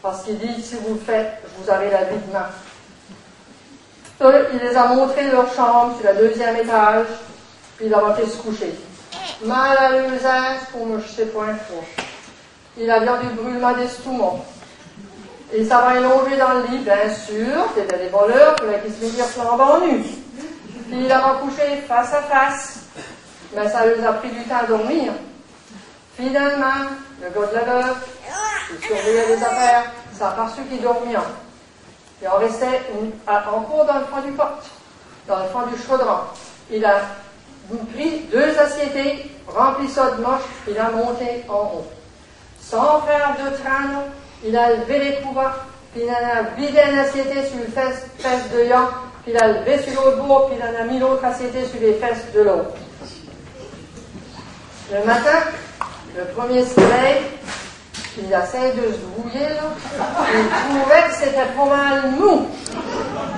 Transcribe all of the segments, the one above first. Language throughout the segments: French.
Parce qu'il dit, si vous le faites, vous avez la vie demain. Eux, il les a montré leur chambre sur le 2e étage, puis il a monté se coucher. Mal à l'usage pour me jeter point fort. Il a bien du brûlement d'estomac. Il s'avait longé dans le lit, bien sûr, c'était des voleurs, qui se mettaient flambant nus. Puis il a couché face à face. Mais ça leur a pris du temps à dormir. Finalement, le gars de la veuve, il surveillait les affaires, ça a aperçu qu'il dormait. Il en restait encore dans le fond du pot, dans le fond du chaudron. Il a pris 2 assiettes, rempli ça de moche, il a monté en haut. Sans faire de traîneau, il a levé les couverts, puis il en a vidé une assiette sur les fesses de Yann, puis il a levé sur l'autre bord, puis il en a mis l'autre assiette sur les fesses de l'autre. Le matin, le premier soleil, il essaie de se brouiller, là. Il trouvait que c'était pas mal mou.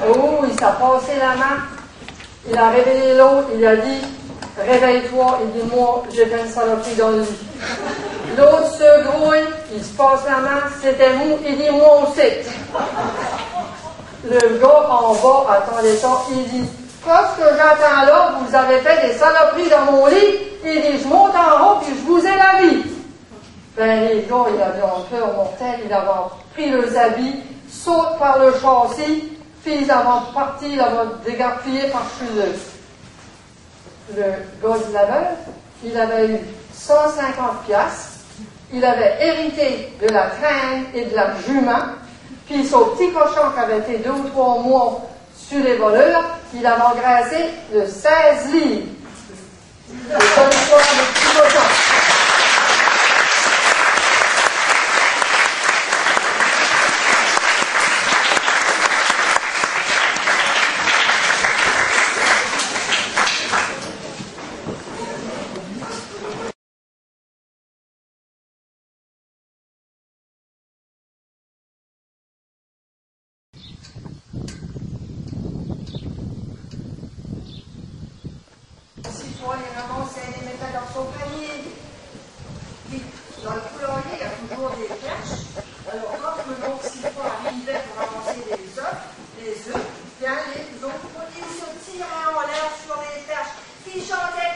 Oh, il s'est passé la main. Il a réveillé l'autre, il a dit, réveille-toi. Il dit, moi, j'ai fait une saloperie dans le lit. L'autre se grouille, il se passe la main, c'était mou, il dit, moi aussi. Le gars en bas attendait ça, il dit, qu'est-ce que j'entends là, vous avez fait des saloperies dans mon lit? Il dit, je monte en haut, puis je vous ai la vie. Ben, les gars, ils avaient en peur mortelle, ils avaient pris leurs habits, sautent par le châssis, puis ils avaient parti, ils avaient dégarpillé par-dessus eux. Le gars de la veuve, il avait eu 150 piastres, il avait hérité de la traîne et de la jument, puis son petit cochon qui avait été 2 ou 3 mois sur les voleurs, il avait engraissé de 16 livres. C'est ça l'histoire du petit cochon. Les ramassait, les mettait dans son panier. Puis, dans le poulailler, il y a toujours des perches. Alors, quand le long cifois arrivait pour ramasser les œufs, bien, les autres ils se tiraient en l'air sur les perches. Puis, ils chantaient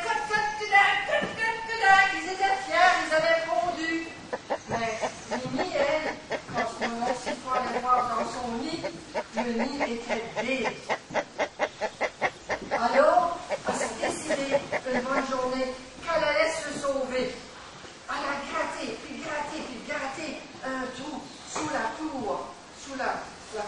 ils étaient fiers, ils avaient pondu. Mais, Mimi, elle, quand le long cifois allait voir dans son nid, le nid était vide. Alors, elle s'est décidée une bonne journée qu'elle allait se sauver. Elle a gratté, puis gratté un trou sous la tour, sous la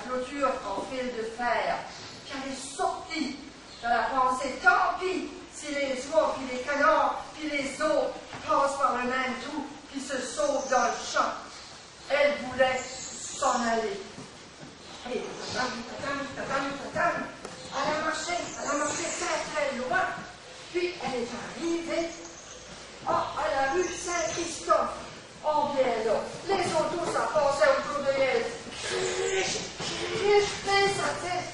clôture en fil de fer. Puis elle est sortie. Elle a pensé, tant pis si les oies, puis les canards, puis les autres passent par le même trou, puis se sauvent dans le champ. Elle voulait s'en aller. Et elle a marché très loin, puis elle est arrivée à la rue Saint-Christophe. Oh bien là, les autos, ça passait autour de elle. Sa tête,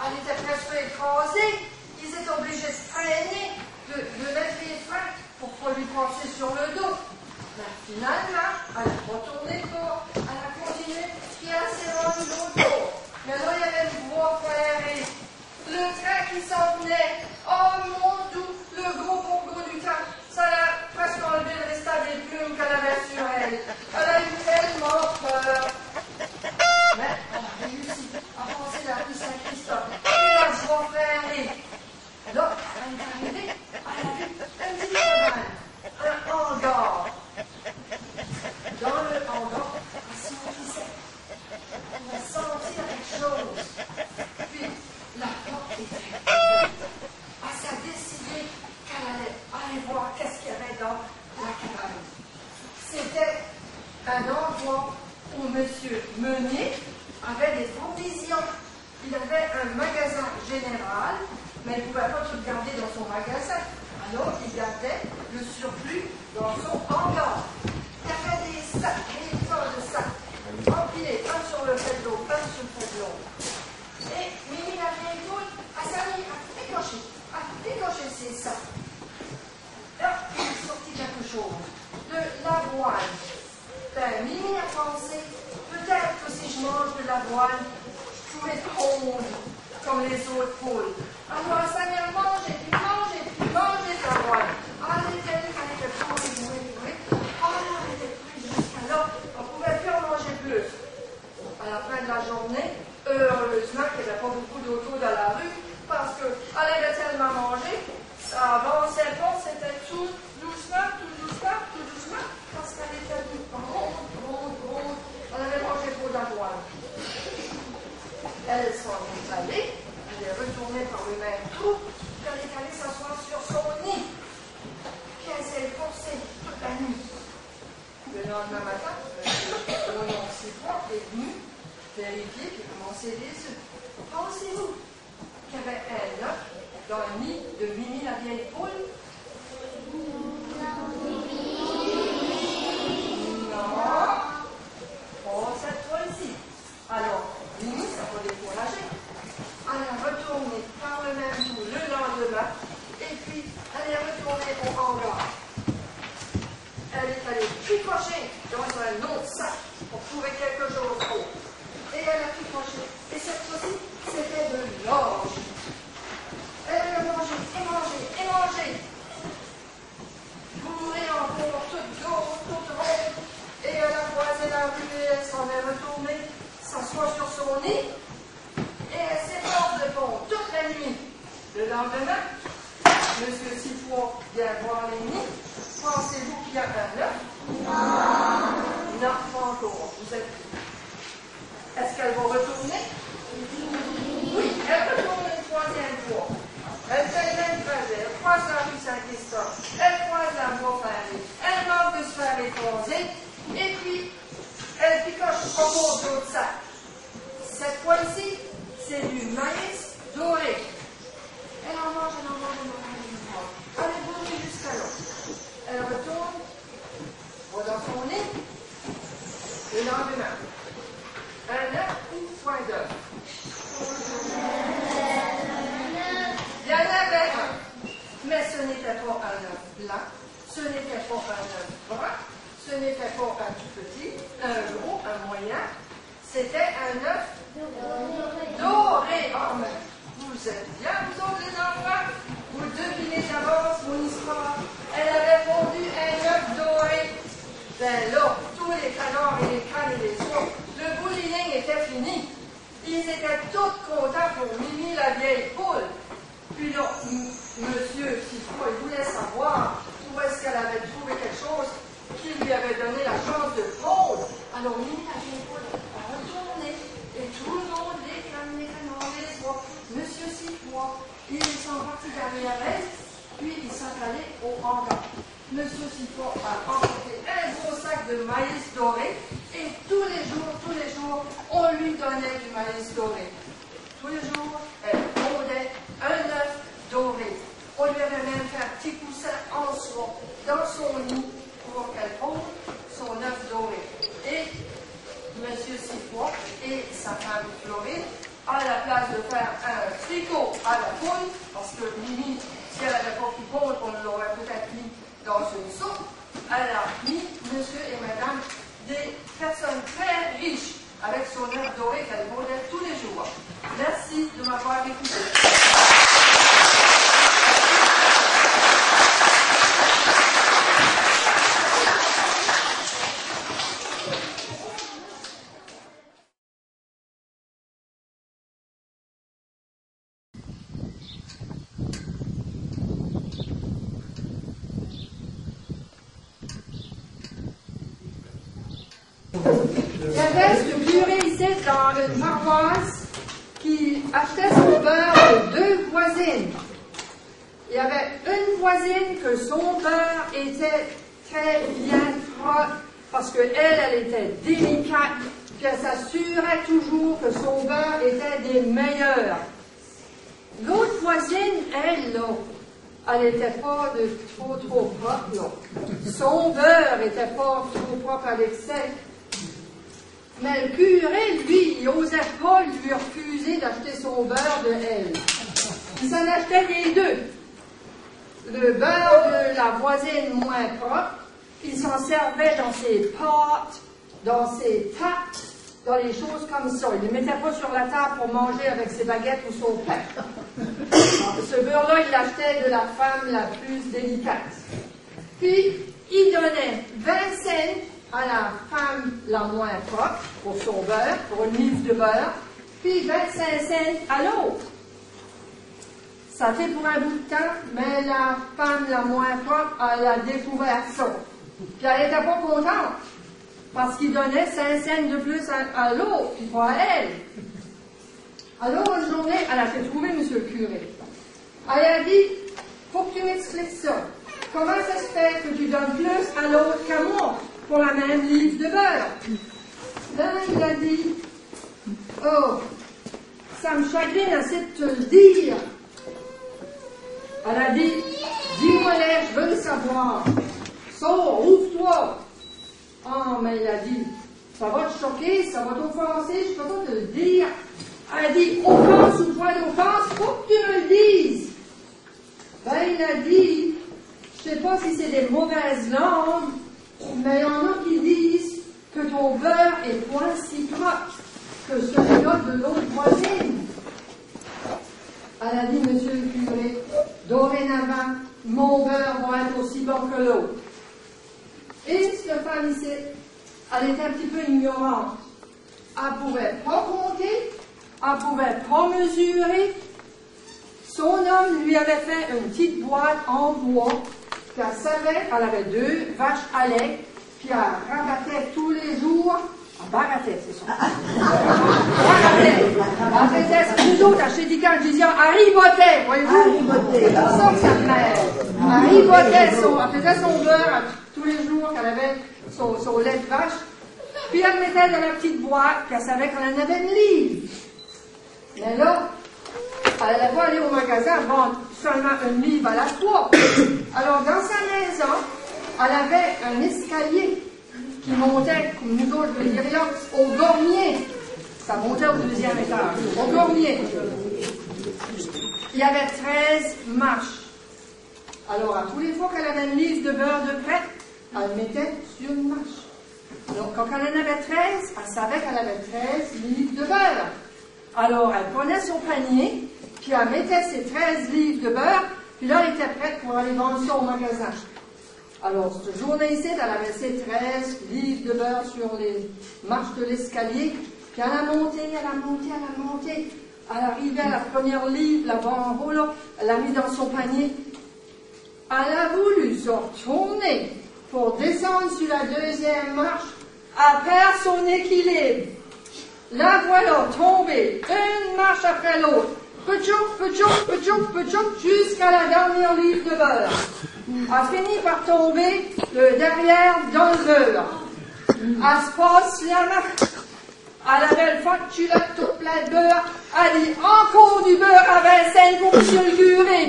elle était presque écrasée. Ils étaient obligés de freiner, de mettre les freins pour ne pas lui passer sur le dos. Mais finalement, elle n'a pas tourné de bord, elle a continué, puis elle s'est rendue l'autre bord. Mais là, il y avait une voie ferrée. Le train qui s'en venait, oh mon Dieu, le gros bongo du train, ça l'a presque enlevé le restant des plumes qu'elle avait sur elle. Elle a eu tellement peur. Mais elle a réussi à passer la rue Saint-Christophe. Et la voie ferrée. Là, elle est arrivée, elle a vu un petit cheval, un hangar. Dans le hangar, elle sentissait. Elle a senti quelque chose. Puis, la porte était ouverte. Elle s'est décidée qu'elle allait aller voir qu'est-ce qu'il y avait dans la cabane. C'était un endroit où M. Meunier avait des provisions. Il avait un magasin général, mais il ne pouvait pas tout garder dans son magasin. Alors, il gardait le surplus dans son hangar. Il y avait des sacs, des tas de sacs, empilés, un sur le fait de l'autre, un sur le fait de l'autre. Et Mimi la vieille poule a servi à décocher ses sacs. Là, il est sorti quelque chose. De l'avoine, Ben, Mimi a pensé, peut-être que si je mange de l'avoine, je pourrais pondre comme les autres poules. Alors, ça vient manger, puis manger, puis manger de l'avoine. Ah, elle était pourrie, oui. Ah, elle était prise jusqu'à là, on ne pouvait plus en manger plus. À la fin de la journée, heureusement qu'il n'y avait pas beaucoup d'auto dans la rue, parce qu'elle avait tellement mangé, ça avançait pas, c'était tout doucement, parce qu'elle était ronde. Elle avait mangé trop d'avoine. Elle s'en est allée, elle est retournée par le même trou, puis elle est allée s'asseoir sur son nid. Puis elle s'est forcée toute la nuit. Le lendemain matin, mon oncle est venu vérifier puis commencer les œufs. Pensez-vous qu'il y avait un œuf dans le nid de Mimi la vieille poule? Non. Oh, cette fois-ci. Alors, Mimi s'est pas découragée. Elle est retournée par le même trou le lendemain et puis elle est retournée au hangar. Elle est allée picocher dans un autre sac pour trouver quelque chose d'autre. Et elle a picoché. Et cette fois-ci, c'était de l'orge. Elle a mangé. Bourrée encore, toute grosse, toute ronde. Et elle a croisé la rue et elle s'en est retournée, s'asseoir sur son nid. Et elle s'efforce de pondre toute la nuit. Le lendemain, M. Sifois vient voir les nids. Pensez-vous qu'il y a un œuf? Non, pas encore. Vous êtes... Est-ce qu'elle va retourner? Oui, elle retourne une troisième fois. Elle fait le même trajet. Elle croise la rue Saint-Christophe. Elle croise la voie ferrée. Elle manque de se faire écraser. Et puis, elle picoche encore d'autres sacs. Cette fois-ci, c'est du maïs doré. Elle en mange. Elle est bourrée jusqu'à là. Elle retourne, va dans son nid, le lendemain. Un œuf ou point d'œuf? Il y en avait un, mais ce n'était pas un œuf blanc, ce n'était pas un œuf brun, ce n'était pas un tout petit, un gros, un moyen, c'était un œuf doré. Oh, mais vous êtes bien, vous autres les enfants, vous devinez d'avance mon histoire. Elle avait fondu un œuf doré. Ben là, tous les canards et les cannes et les oies, le bullying était fini. Ils étaient tous contents pour Mimi la vieille poule. Puis là, Monsieur Sifois, il voulait savoir où est-ce qu'elle avait trouvé quelque chose qui lui avait donné la chance de pondre. Alors Mimi la vieille poule a retourné et tout le monde, les cannes, les canards, les oies, Monsieur Sifois, ils sont partis derrière elle, puis ils sont allés au hangar. Monsieur Sifois a emporté un gros sac de maïs doré et tous les jours, on lui donnait du maïs doré. Tous les jours, elle pondait un œuf doré. On lui avait même fait un petit coussin en soie dans son nid pour qu'elle ponde son œuf doré. Et Monsieur Sifois et sa femme Florine, à la place de faire un tricot à la poule, parce que Mimi, si elle n'avait pas pu pondre, on l'aurait peut-être mis dans une soupe, elle a mis monsieur et madame des personnes très riches avec son œuf doré qu'elle pondait tous les jours. Merci de m'avoir écouté. Il y avait ce curé ici dans une paroisse qui achetait son beurre de 2 voisines. Il y avait une voisine que son beurre était très bien propre parce qu'elle était délicate, puis elle s'assurait toujours que son beurre était des meilleurs. L'autre voisine, elle, là, elle n'était pas de trop propre, là. Son beurre n'était pas trop propre à l'excès. Mais le curé, lui, il n'osait pas lui refuser d'acheter son beurre de elle. Il s'en achetait les deux. Le beurre de la voisine moins propre il s'en servait dans ses pâtes, dans ses tartes, dans les choses comme ça. Il ne les mettait pas sur la table pour manger avec ses baguettes ou son pain. Alors, ce beurre-là, il l'achetait de la femme la plus délicate. Puis, il donnait 20 cents à la femme la moins propre pour son beurre, pour une livre de beurre, puis 25 cents à l'autre. Ça fait pour un bout de temps, mais la femme la moins propre, elle a découvert ça. Puis elle n'était pas contente, parce qu'il donnait 5 cents de plus à l'autre, puis pas à elle. Alors, une journée, elle a fait trouver M. le curé. Elle a dit, faut que tu m'expliques ça. Comment ça se fait que tu donnes plus à l'autre qu'à moi pour la même livre de beurre? Là, il a dit, oh, ça me chagrine assez de te le dire. Elle a dit, dis-moi-les, je veux le savoir. Sors, ouvre-toi. Oh, mais il a dit, ça va te choquer, ça va t'offenser, je peux pas te le dire. Elle a dit, offense ou point d'offense, faut que tu me le dises. Ben, il a dit, je sais pas si c'est des mauvaises langues, mais il y en a qui disent que ton beurre est point si propre que celui-là de l'autre voisine. Elle a dit, monsieur le curé, dorénavant, mon beurre va être aussi bon que l'autre. Et cette femme ici, elle était un petit peu ignorante. Elle ne pouvait pas compter, elle ne pouvait pas mesurer. Son homme lui avait fait une petite boîte en bois, puis elle savait, elle avait 2 vaches à lait, puis elle rabattait tous les jours. Elle barattait, c'est ça. Elle faisait ce que nous autres, à chez Dican, je disais, elle ribotait, voyez-vous? C'est pour ça que ça me mêle. Elle ribotait, elle faisait son beurre tous les jours qu'elle avait son lait de vache, puis elle mettait dans la petite boîte, puis elle savait qu'elle en avait une livre. Mais là, elle n'allait pas aller au magasin vendre seulement une livre à la fois. Alors, dans sa maison, elle avait un escalier qui montait, comme nous autres, je veux dire là, au gormier. Ça montait au 2e étage, au gormier. Il y avait 13 marches. Alors, à tous les fois qu'elle avait une livre de beurre de prêt, elle mettait sur une marche. Alors, quand elle en avait 13, elle savait qu'elle avait 13 livres de beurre. Alors, elle prenait son panier, puis elle mettait ses 13 livres de beurre, puis là, elle était prête pour aller vendre ça au magasin. Alors, cette journée-ci, elle avait ses 13 livres de beurre sur les marches de l'escalier, puis elle a monté, elle a monté, elle a monté. Elle arrivait à la première livre, là-bas en haut, là, elle l'a mis dans son panier. Elle a voulu se retourner pour descendre sur la 2e marche. Elle perd son équilibre. La voilà tombée, une marche après l'autre. Petchouk, petchouk, petchouk, petchouk, jusqu'à la dernière livre de beurre. Elle finit par tomber le derrière dans le beurre. Elle se passe la main. Elle avait le fond de culotte tout plein de beurre. Elle dit, encore du beurre à 20 cents pour monsieur le curé.